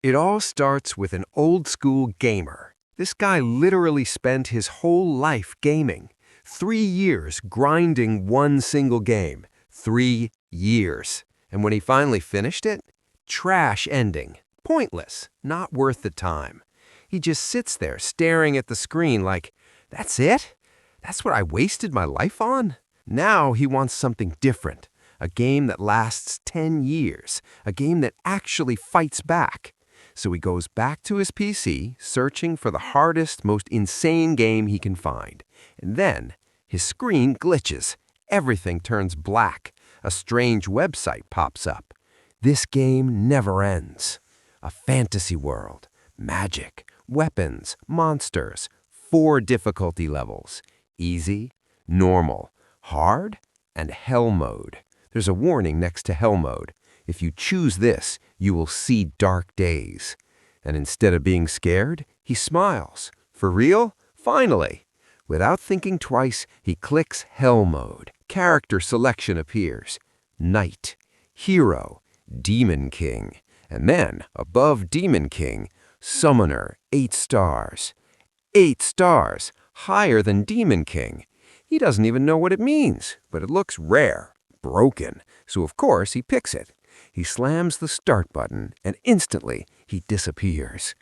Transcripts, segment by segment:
It all starts with an old-school gamer. This guy literally spent his whole life gaming. 3 years grinding one single game. 3 years. And when he finally finished it, trash ending. Pointless. Not worth the time. He just sits there staring at the screen like, that's it? That's what I wasted my life on? Now he wants something different. A game that lasts 10 years. A game that actually fights back. So he goes back to his PC, searching for the hardest, most insane game he can find. And then, his screen glitches. Everything turns black. A strange website pops up. This game never ends. A fantasy world. Magic. Weapons. Monsters. 4 difficulty levels. Easy, normal, hard, and hell mode. There's a warning next to hell mode. If you choose this, you will see dark days. And instead of being scared, he smiles. For real? Finally! Without thinking twice, he clicks Hell Mode. Character selection appears. Knight, Hero, Demon King. And then, above Demon King, Summoner, 8 stars. 8 stars! Higher than Demon King. He doesn't even know what it means, but it looks rare, broken, so of course he picks it. He slams the start button, and instantly he disappears.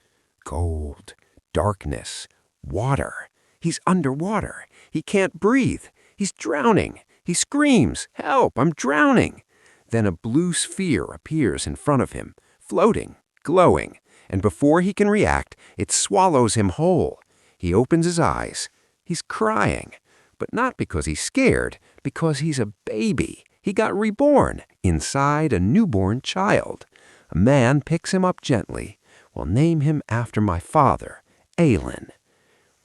Cold, darkness, water. He's underwater. He can't breathe. He's drowning. He screams, "Help, I'm drowning!" Then a blue sphere appears in front of him, floating, glowing, and before he can react, it swallows him whole. He opens his eyes. He's crying, but not because he's scared, because he's a baby. He got reborn inside a newborn child. A man picks him up gently. We'll name him after my father, Aelin.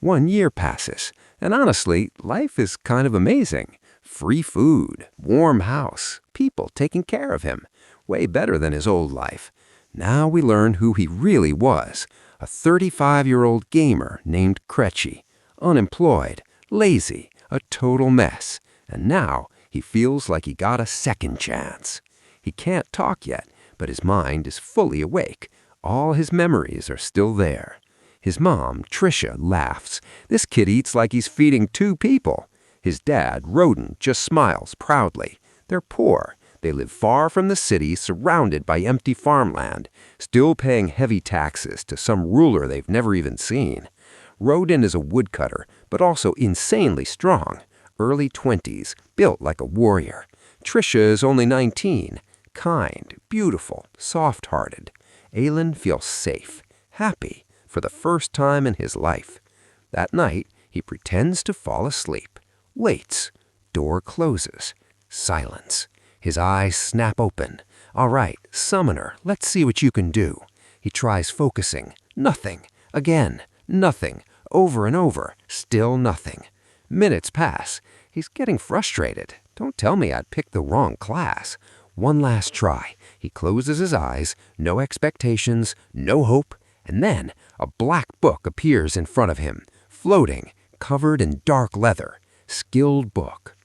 1 year passes, and honestly, life is kind of amazing. Free food, warm house, people taking care of him. Way better than his old life. Now we learn who he really was. A 35-year-old gamer named Kenichi. Unemployed, lazy, a total mess. And now he feels like he got a second chance. He can't talk yet, but his mind is fully awake. All his memories are still there. His mom, Trisha, laughs. This kid eats like he's feeding 2 people. His dad, Roden, just smiles proudly. They're poor. They live far from the city, surrounded by empty farmland, still paying heavy taxes to some ruler they've never even seen. Roden is a woodcutter, but also insanely strong. Early 20s, built like a warrior. Trisha is only 19, kind, beautiful, soft-hearted. Aelin feels safe, happy, for the first time in his life. That night, he pretends to fall asleep. Waits. Door closes. Silence. His eyes snap open. All right, Summoner, let's see what you can do. He tries focusing. Nothing. Again. Nothing. Over and over. Still nothing. Minutes pass. He's getting frustrated. Don't tell me I'd picked the wrong class. One last try. He closes his eyes. No expectations. No hope. And then a black book appears in front of him. Floating. Covered in dark leather. Skilled book.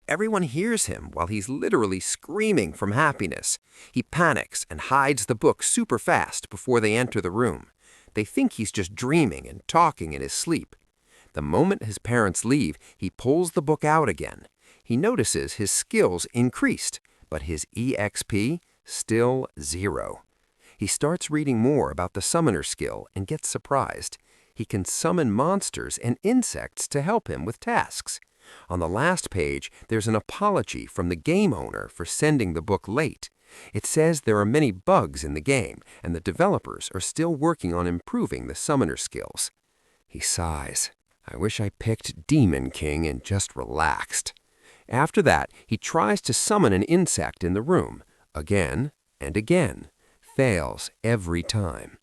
Everyone hears him while he's literally screaming from happiness. He panics and hides the book super fast before they enter the room. They think he's just dreaming and talking in his sleep. The moment his parents leave, he pulls the book out again. He notices his skills increased, but his EXP still 0. He starts reading more about the summoner skill and gets surprised. He can summon monsters and insects to help him with tasks. On the last page, there's an apology from the game owner for sending the book late. It says there are many bugs in the game, and the developers are still working on improving the summoner skills. He sighs. I wish I picked Demon King and just relaxed. After that, he tries to summon an insect in the room. Again and again. Fails every time.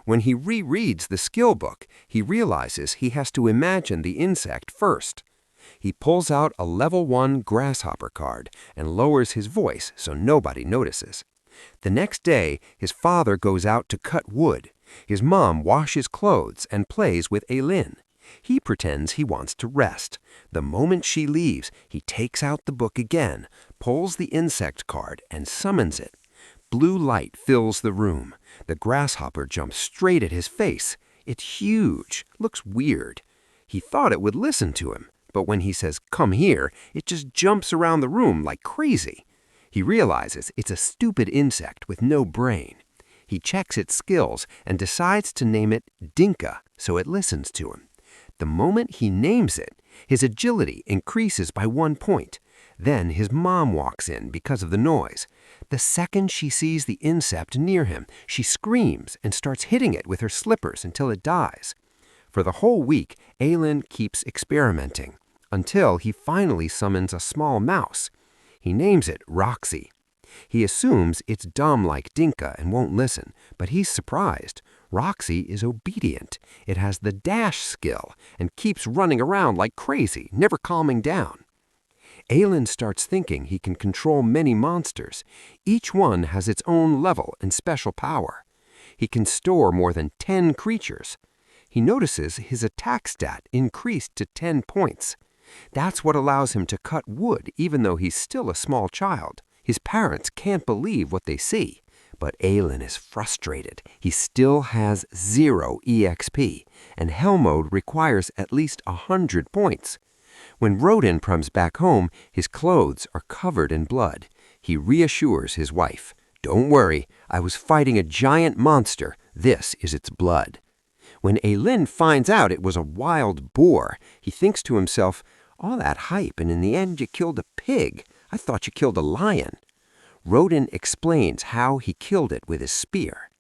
When he rereads the skill book, he realizes he has to imagine the insect first. He pulls out a level 1 grasshopper card and lowers his voice so nobody notices. The next day, his father goes out to cut wood. His mom washes clothes and plays with Aelin. He pretends he wants to rest. The moment she leaves, he takes out the book again, pulls the insect card, and summons it. Blue light fills the room. The grasshopper jumps straight at his face. It's huge, looks weird. He thought it would listen to him, but when he says, "Come here," it just jumps around the room like crazy. He realizes it's a stupid insect with no brain. He checks its skills and decides to name it Dinka so it listens to him. The moment he names it, his agility increases by 1 point. Then his mom walks in because of the noise. The second she sees the insect near him, she screams and starts hitting it with her slippers until it dies. For the whole week, Aelin keeps experimenting until he finally summons a small mouse. He names it Roxy. He assumes it's dumb like Dinka and won't listen, but he's surprised. Roxy is obedient. It has the dash skill and keeps running around like crazy, never calming down. Aelin starts thinking he can control many monsters. Each one has its own level and special power. He can store more than 10 creatures. He notices his attack stat increased to 10 points. That's what allows him to cut wood even though he's still a small child. His parents can't believe what they see. But Aelin is frustrated. He still has 0 EXP, and Hell Mode requires at least 100 points. When Rodin comes back home, his clothes are covered in blood. He reassures his wife, "Don't worry, I was fighting a giant monster. This is its blood." When Aelin finds out it was a wild boar, he thinks to himself, "All that hype, and in the end you killed a pig. I thought you killed a lion." Rodin explains how he killed it with his spear.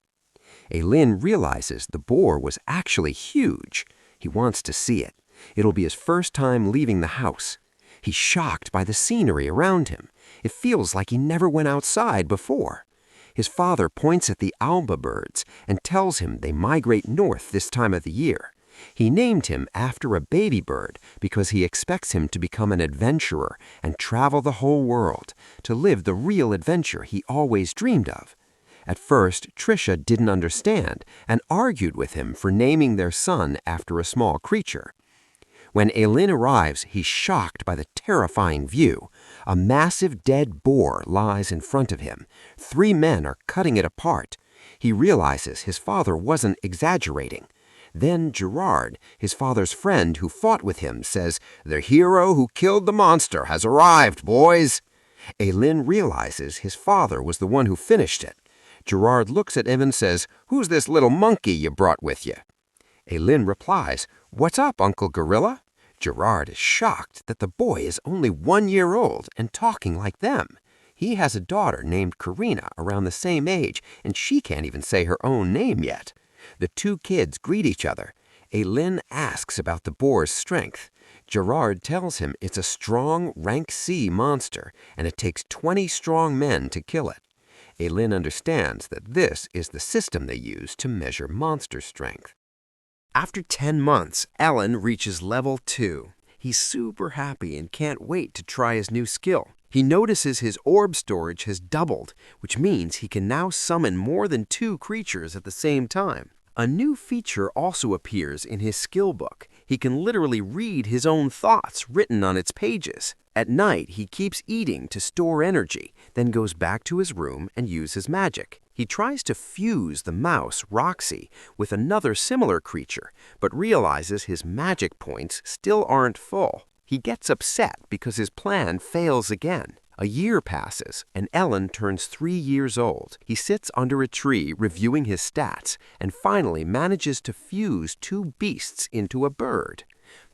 Aelin realizes the boar was actually huge. He wants to see it. It'll be his first time leaving the house. He's shocked by the scenery around him. It feels like he never went outside before. His father points at the alba birds and tells him they migrate north this time of the year. He named him after a baby bird because he expects him to become an adventurer and travel the whole world, to live the real adventure he always dreamed of. At first, Trisha didn't understand and argued with him for naming their son after a small creature. When Aelin arrives, he's shocked by the terrifying view. A massive dead boar lies in front of him. 3 men are cutting it apart. He realizes his father wasn't exaggerating. Then Gerard, his father's friend who fought with him, says, "The hero who killed the monster has arrived, boys." Aelin realizes his father was the one who finished it. Gerard looks at him and says, "Who's this little monkey you brought with you?" Aelin replies, "What's up, Uncle Gorilla?" Gerard is shocked that the boy is only 1 year old and talking like them. He has a daughter named Karina around the same age, and she can't even say her own name yet. The 2 kids greet each other. Aelin asks about the boar's strength. Gerard tells him it's a strong rank C monster, and it takes 20 strong men to kill it. Aelin understands that this is the system they use to measure monster strength. After 10 months, Ellen reaches level 2. He's super happy and can't wait to try his new skill. He notices his orb storage has doubled, which means he can now summon more than 2 creatures at the same time. A new feature also appears in his skill book. He can literally read his own thoughts written on its pages. At night, he keeps eating to store energy, then goes back to his room and uses magic. He tries to fuse the mouse, Roxy, with another similar creature, but realizes his magic points still aren't full. He gets upset because his plan fails again. A year passes, and Ellen turns 3 years old. He sits under a tree reviewing his stats, and finally manages to fuse 2 beasts into a bird.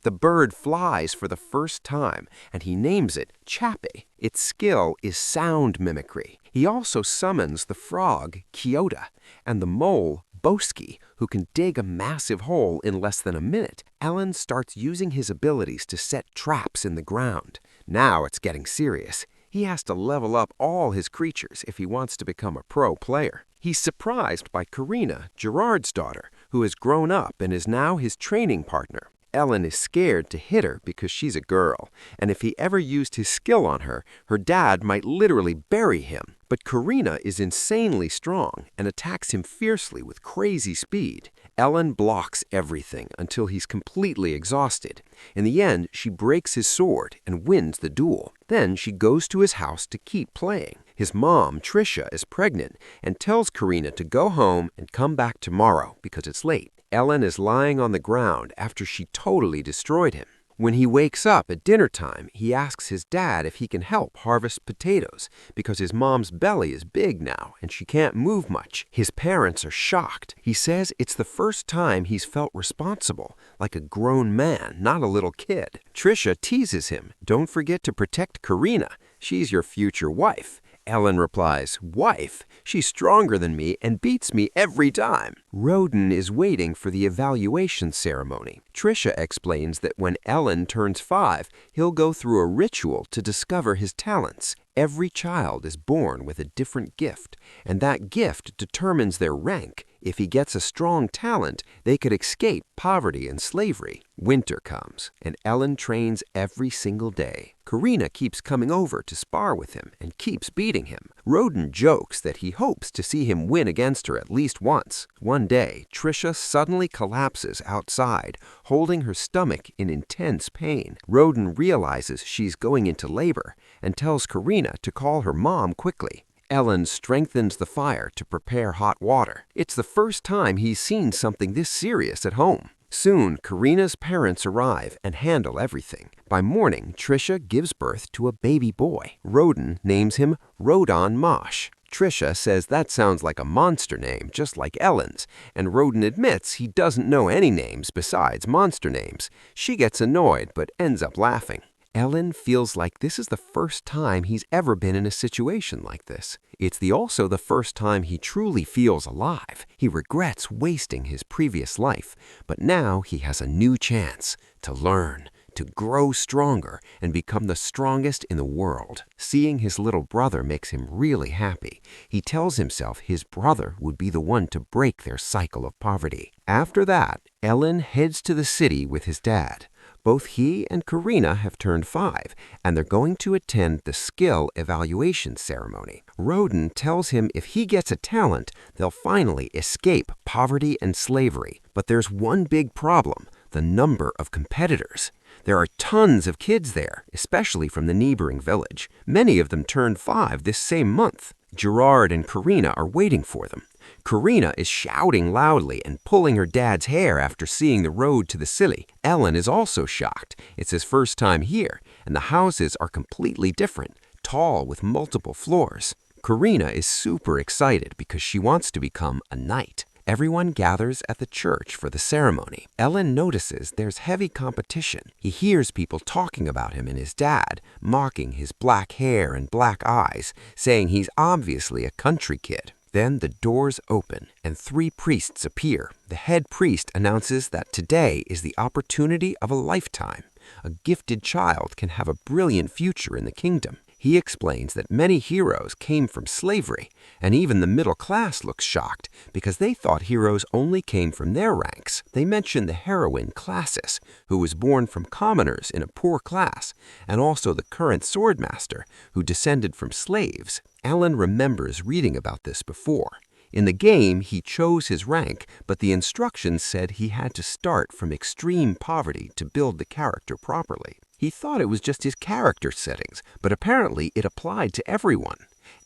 The bird flies for the first time, and he names it Chappie. Its skill is sound mimicry. He also summons the frog, Kyoto, and the mole, Boski, who can dig a massive hole in less than a minute. Ellen starts using his abilities to set traps in the ground. Now it's getting serious. He has to level up all his creatures if he wants to become a pro player. He's surprised by Karina, Gerard's daughter, who has grown up and is now his training partner. Ellen is scared to hit her because she's a girl, and if he ever used his skill on her, her dad might literally bury him. But Karina is insanely strong and attacks him fiercely with crazy speed. Ellen blocks everything until he's completely exhausted. In the end, she breaks his sword and wins the duel. Then she goes to his house to keep playing. His mom, Trisha, is pregnant and tells Karina to go home and come back tomorrow because it's late. Ellen is lying on the ground after she totally destroyed him. When he wakes up at dinner time, he asks his dad if he can help harvest potatoes because his mom's belly is big now and she can't move much. His parents are shocked. He says it's the first time he's felt responsible, like a grown man, not a little kid. Trisha teases him, "Don't forget to protect Karina. She's your future wife." Ellen replies, "Wife? She's stronger than me and beats me every time." Roden is waiting for the evaluation ceremony. Trisha explains that when Ellen turns 5, he'll go through a ritual to discover his talents. Every child is born with a different gift, and that gift determines their rank. If he gets a strong talent, they could escape poverty and slavery. Winter comes, and Ellen trains every single day. Karina keeps coming over to spar with him and keeps beating him. Roden jokes that he hopes to see him win against her at least once. One day, Trisha suddenly collapses outside, holding her stomach in intense pain. Roden realizes she's going into labor and tells Karina to call her mom quickly. Ellen strengthens the fire to prepare hot water. It's the first time he's seen something this serious at home. Soon, Karina's parents arrive and handle everything. By morning, Trisha gives birth to a baby boy. Roden names him Rodon Mosh. Trisha says that sounds like a monster name, just like Ellen's, and Roden admits he doesn't know any names besides monster names. She gets annoyed but ends up laughing. Ellen feels like this is the first time he's ever been in a situation like this. It's also the first time he truly feels alive. He regrets wasting his previous life, but now he has a new chance to learn, to grow stronger, and become the strongest in the world. Seeing his little brother makes him really happy. He tells himself his brother would be the one to break their cycle of poverty. After that, Ellen heads to the city with his dad. Both he and Karina have turned 5, and they're going to attend the skill evaluation ceremony. Roden tells him if he gets a talent, they'll finally escape poverty and slavery. But there's one big problem: the number of competitors. There are tons of kids there, especially from the neighboring village. Many of them turned 5 this same month. Gerard and Karina are waiting for them. Karina is shouting loudly and pulling her dad's hair after seeing the road to the city. Ellen is also shocked. It's his first time here, and the houses are completely different, tall with multiple floors. Karina is super excited because she wants to become a knight. Everyone gathers at the church for the ceremony. Ellen notices there's heavy competition. He hears people talking about him and his dad, mocking his black hair and black eyes, saying he's obviously a country kid. Then the doors open and 3 priests appear. The head priest announces that today is the opportunity of a lifetime. A gifted child can have a brilliant future in the kingdom. He explains that many heroes came from slavery, and even the middle class looks shocked because they thought heroes only came from their ranks. They mention the heroine Classis, who was born from commoners in a poor class, and also the current swordmaster, who descended from slaves. Alan remembers reading about this before. In the game, he chose his rank, but the instructions said he had to start from extreme poverty to build the character properly. He thought it was just his character settings, but apparently it applied to everyone.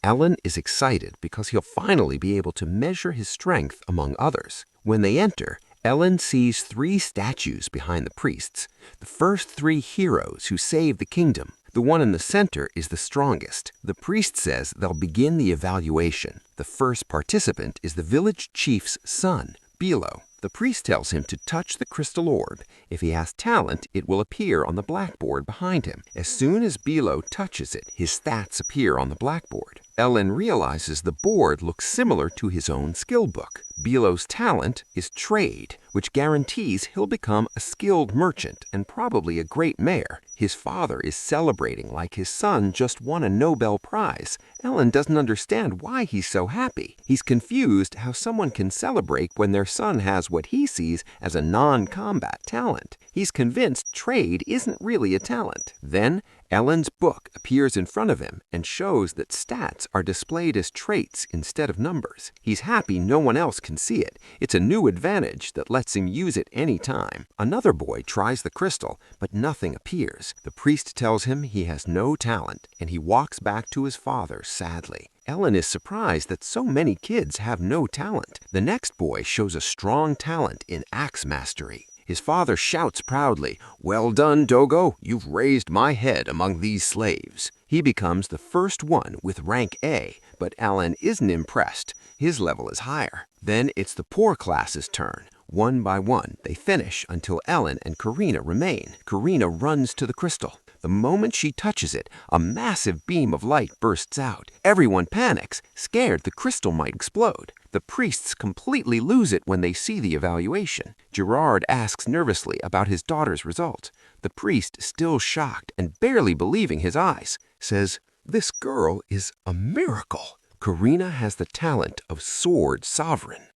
Alan is excited because he'll finally be able to measure his strength among others. When they enter, Ellen sees 3 statues behind the priests, the first 3 heroes who saved the kingdom. The one in the center is the strongest. The priest says they'll begin the evaluation. The first participant is the village chief's son, Bilo. The priest tells him to touch the crystal orb. If he has talent, it will appear on the blackboard behind him. As soon as Bilo touches it, his stats appear on the blackboard. Ellen realizes the board looks similar to his own skill book. Bilo's talent is trade, which guarantees he'll become a skilled merchant and probably a great mayor. His father is celebrating like his son just won a Nobel Prize. Ellen doesn't understand why he's so happy. He's confused how someone can celebrate when their son has what he sees as a non-combat talent. He's convinced trade isn't really a talent. Then, Ellen's book appears in front of him and shows that stats are displayed as traits instead of numbers. He's happy no one else can see it. It's a new advantage that lets him use it any time. Another boy tries the crystal, but nothing appears. The priest tells him he has no talent, and he walks back to his father sadly. Ellen is surprised that so many kids have no talent. The next boy shows a strong talent in axe mastery. His father shouts proudly, "Well done, Dogo, you've raised my head among these slaves." He becomes the first one with rank A, but Ellen isn't impressed. His level is higher. Then it's the poor class's turn. One by one, they finish until Ellen and Karina remain. Karina runs to the crystal. The moment she touches it, a massive beam of light bursts out. Everyone panics, scared the crystal might explode. The priests completely lose it when they see the evaluation. Gerard asks nervously about his daughter's result. The priest, still shocked and barely believing his eyes, says, "This girl is a miracle. Karina has the talent of sword sovereign."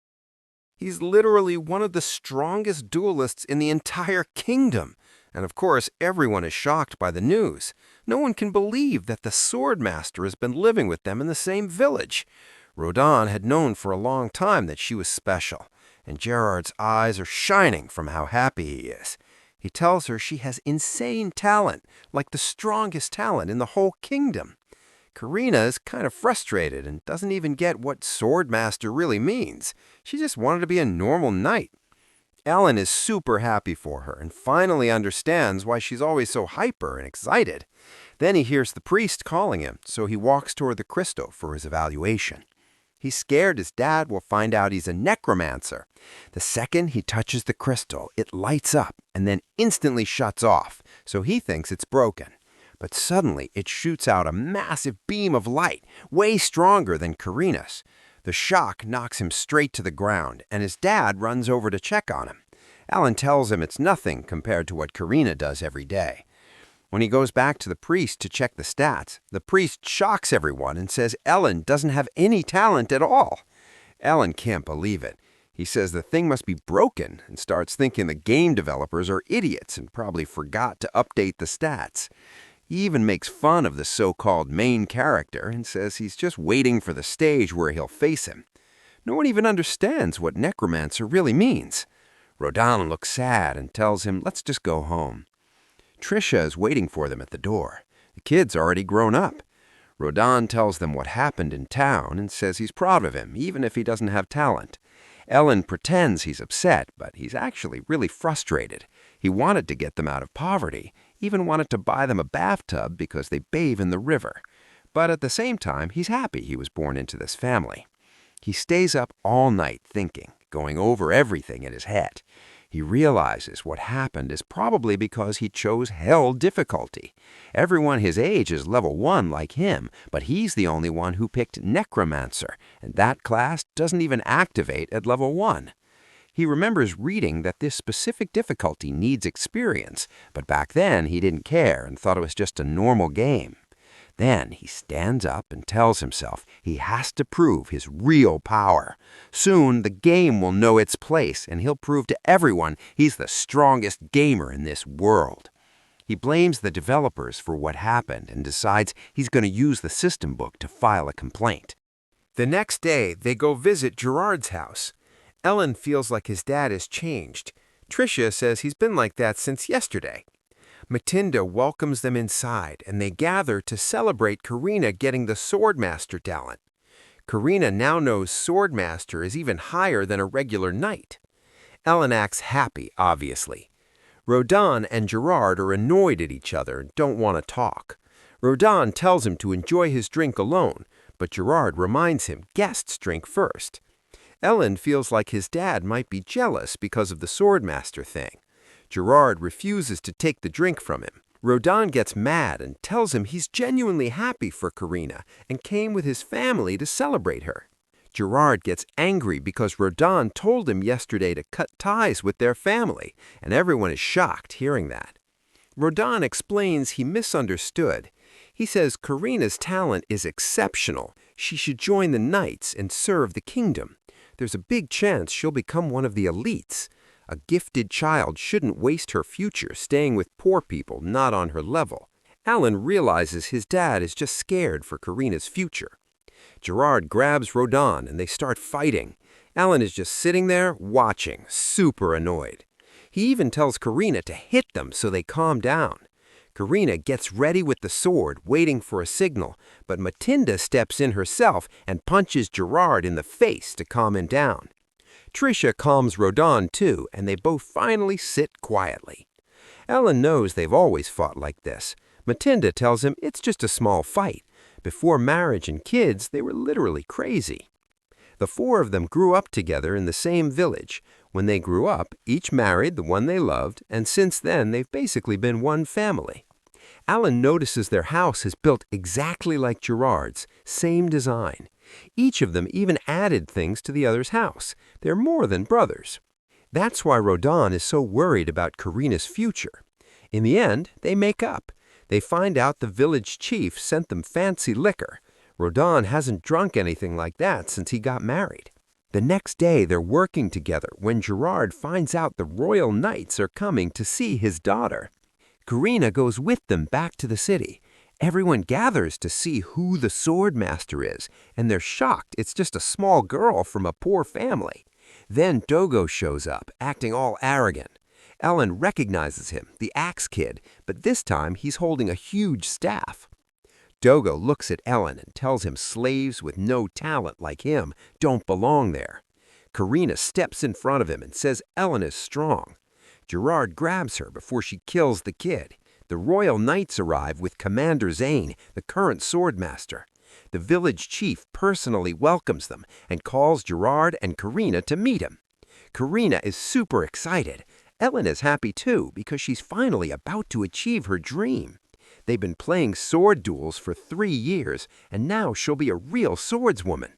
He's literally one of the strongest duelists in the entire kingdom. And of course, everyone is shocked by the news. No one can believe that the sword master has been living with them in the same village. Rodin had known for a long time that she was special, and Gerard's eyes are shining from how happy he is. He tells her she has insane talent, like the strongest talent in the whole kingdom. Karina is kind of frustrated and doesn't even get what sword master really means. She just wanted to be a normal knight. Ellen is super happy for her and finally understands why she's always so hyper and excited. Then he hears the priest calling him, so he walks toward the crystal for his evaluation. He's scared his dad will find out he's a necromancer. The second he touches the crystal, it lights up and then instantly shuts off, so he thinks it's broken. But suddenly it shoots out a massive beam of light, way stronger than Karina's. The shock knocks him straight to the ground, and his dad runs over to check on him. Ellen tells him it's nothing compared to what Karina does every day. When he goes back to the priest to check the stats, the priest shocks everyone and says Ellen doesn't have any talent at all. Ellen can't believe it. He says the thing must be broken and starts thinking the game developers are idiots and probably forgot to update the stats. He even makes fun of the so-called main character and says he's just waiting for the stage where he'll face him. No one even understands what necromancer really means. Rodin looks sad and tells him, let's just go home. Tricia is waiting for them at the door. The kid's already grown up. Rodin tells them what happened in town and says he's proud of him, even if he doesn't have talent. Ellen pretends he's upset, but he's actually really frustrated. He wanted to get them out of poverty, even wanted to buy them a bathtub because they bathe in the river. But at the same time, he's happy he was born into this family. He stays up all night thinking, going over everything in his head. He realizes what happened is probably because he chose hell difficulty. Everyone his age is level 1 like him, but he's the only one who picked necromancer, and that class doesn't even activate at level 1. He remembers reading that this specific difficulty needs experience, but back then he didn't care and thought it was just a normal game. Then he stands up and tells himself he has to prove his real power. Soon the game will know its place and he'll prove to everyone he's the strongest gamer in this world. He blames the developers for what happened and decides he's going to use the system book to file a complaint. The next day, they go visit Gerard's house. Ellen feels like his dad has changed. Tricia says he's been like that since yesterday. Matilda welcomes them inside, and they gather to celebrate Karina getting the Swordmaster talent. Karina now knows Swordmaster is even higher than a regular knight. Ellen acts happy, obviously. Rodin and Gerard are annoyed at each other and don't want to talk. Rodin tells him to enjoy his drink alone, but Gerard reminds him guests drink first. Ellen feels like his dad might be jealous because of the Swordmaster thing. Gerard refuses to take the drink from him. Rodin gets mad and tells him he's genuinely happy for Karina and came with his family to celebrate her. Gerard gets angry because Rodin told him yesterday to cut ties with their family, and everyone is shocked hearing that. Rodin explains he misunderstood. He says Karina's talent is exceptional. She should join the knights and serve the kingdom. There's a big chance she'll become one of the elites. A gifted child shouldn't waste her future staying with poor people not on her level. Alan realizes his dad is just scared for Karina's future. Gerard grabs Rodin and they start fighting. Alan is just sitting there, watching, super annoyed. He even tells Karina to hit them so they calm down. Karina gets ready with the sword, waiting for a signal, but Matilda steps in herself and punches Gerard in the face to calm him down. Tricia calms Rodin too, and they both finally sit quietly. Alan knows they've always fought like this. Matilda tells him it's just a small fight. Before marriage and kids, they were literally crazy. The four of them grew up together in the same village. When they grew up, each married the one they loved, and since then they've basically been one family. Alan notices their house is built exactly like Gerard's, same design. Each of them even added things to the other's house. They're more than brothers. That's why Rodin is so worried about Karina's future. In the end, they make up. They find out the village chief sent them fancy liquor. Rodin hasn't drunk anything like that since he got married. The next day, they're working together when Gerard finds out the royal knights are coming to see his daughter. Karina goes with them back to the city. Everyone gathers to see who the sword master is, and they're shocked it's just a small girl from a poor family. Then Dogo shows up, acting all arrogant. Ellen recognizes him, the axe kid, but this time he's holding a huge staff. Dogo looks at Ellen and tells him slaves with no talent like him don't belong there. Karina steps in front of him and says Ellen is strong. Gerard grabs her before she kills the kid. The royal knights arrive with Commander Zane, the current swordmaster. The village chief personally welcomes them and calls Gerard and Karina to meet him. Karina is super excited. Ellen is happy too because she's finally about to achieve her dream. They've been playing sword duels for 3 years, and now she'll be a real swordswoman.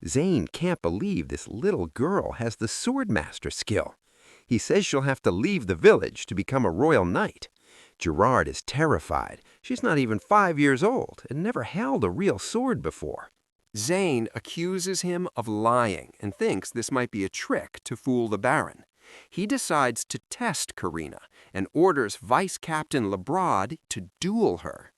Zane can't believe this little girl has the swordmaster skill. He says she'll have to leave the village to become a royal knight. Gerard is terrified. She's not even 5 years old and never held a real sword before. Zane accuses him of lying and thinks this might be a trick to fool the Baron. He decides to test Karina and orders Vice Captain Lebrad to duel her.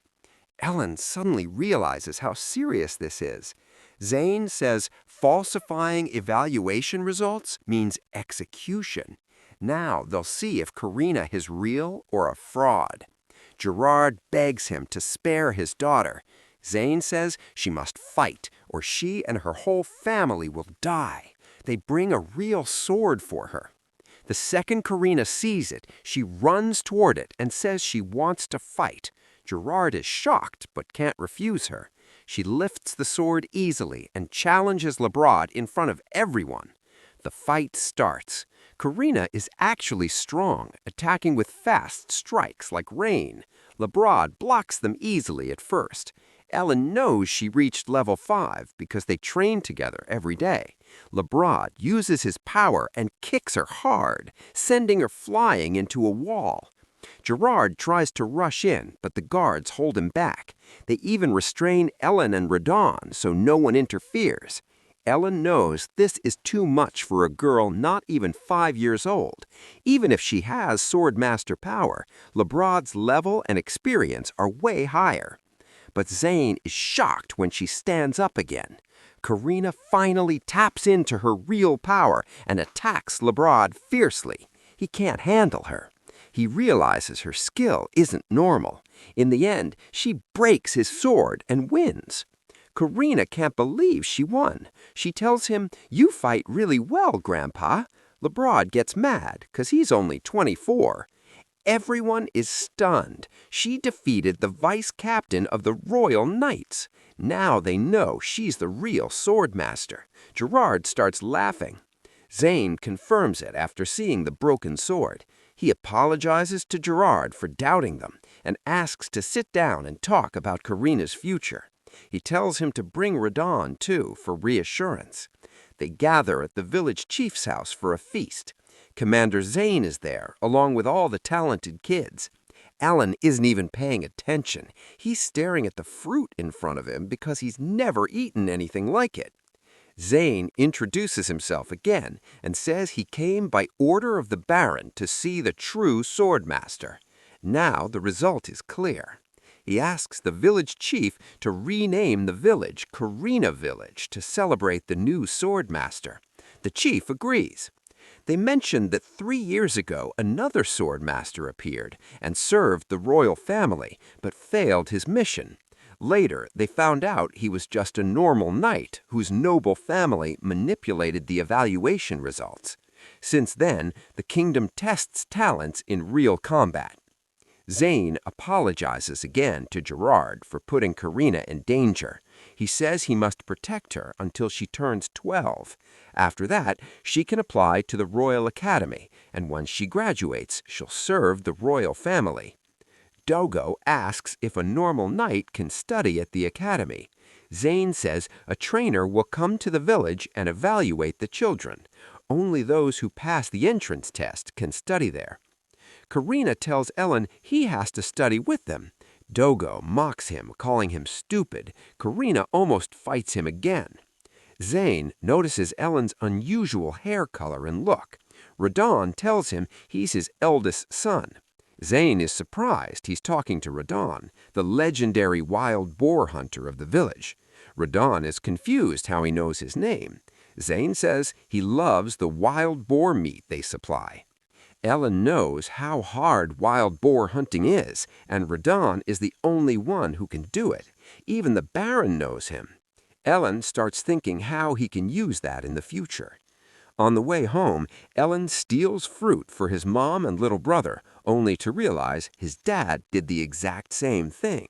Ellen suddenly realizes how serious this is. Zane says falsifying evaluation results means execution. Now they'll see if Karina is real or a fraud. Gerard begs him to spare his daughter. Zane says she must fight or she and her whole family will die. They bring a real sword for her. The second Karina sees it, she runs toward it and says she wants to fight. Gerard is shocked but can't refuse her. She lifts the sword easily and challenges Lebrad in front of everyone. The fight starts. Karina is actually strong, attacking with fast strikes like rain. Lebrad blocks them easily at first. Ellen knows she reached level 5 because they train together every day. Lebrad uses his power and kicks her hard, sending her flying into a wall. Gerard tries to rush in, but the guards hold him back. They even restrain Ellen and Redon so no one interferes. Ellen knows this is too much for a girl not even 5 years old. Even if she has swordmaster power, Lebrad's level and experience are way higher. But Zane is shocked when she stands up again. Karina finally taps into her real power and attacks Lebrad fiercely. He can't handle her. He realizes her skill isn't normal. In the end, she breaks his sword and wins. Karina can't believe she won. She tells him, "You fight really well, Grandpa." Lebrad gets mad because he's only 24. Everyone is stunned. She defeated the vice captain of the Royal Knights. Now they know she's the real swordmaster. Gerard starts laughing. Zane confirms it after seeing the broken sword. He apologizes to Gerard for doubting them and asks to sit down and talk about Karina's future. He tells him to bring Redon, too, for reassurance. They gather at the village chief's house for a feast. Commander Zane is there, along with all the talented kids. Alan isn't even paying attention. He's staring at the fruit in front of him because he's never eaten anything like it. Zane introduces himself again and says he came by order of the Baron to see the true swordmaster. Now the result is clear. He asks the village chief to rename the village Karina Village to celebrate the new sword master. The chief agrees. They mention that 3 years ago another sword master appeared and served the royal family, but failed his mission. Later, they found out he was just a normal knight whose noble family manipulated the evaluation results. Since then, the kingdom tests talents in real combat. Zane apologizes again to Gerard for putting Karina in danger. He says he must protect her until she turns 12. After that, she can apply to the Royal Academy, and once she graduates, she'll serve the royal family. Dogo asks if a normal knight can study at the academy. Zane says a trainer will come to the village and evaluate the children. Only those who pass the entrance test can study there. Karina tells Ellen he has to study with them. Dogo mocks him, calling him stupid. Karina almost fights him again. Zane notices Ellen's unusual hair color and look. Radon tells him he's his eldest son. Zane is surprised he's talking to Radon, the legendary wild boar hunter of the village. Radon is confused how he knows his name. Zane says he loves the wild boar meat they supply. Ellen knows how hard wild boar hunting is, and Radon is the only one who can do it. Even the Baron knows him. Ellen starts thinking how he can use that in the future. On the way home, Ellen steals fruit for his mom and little brother, only to realize his dad did the exact same thing.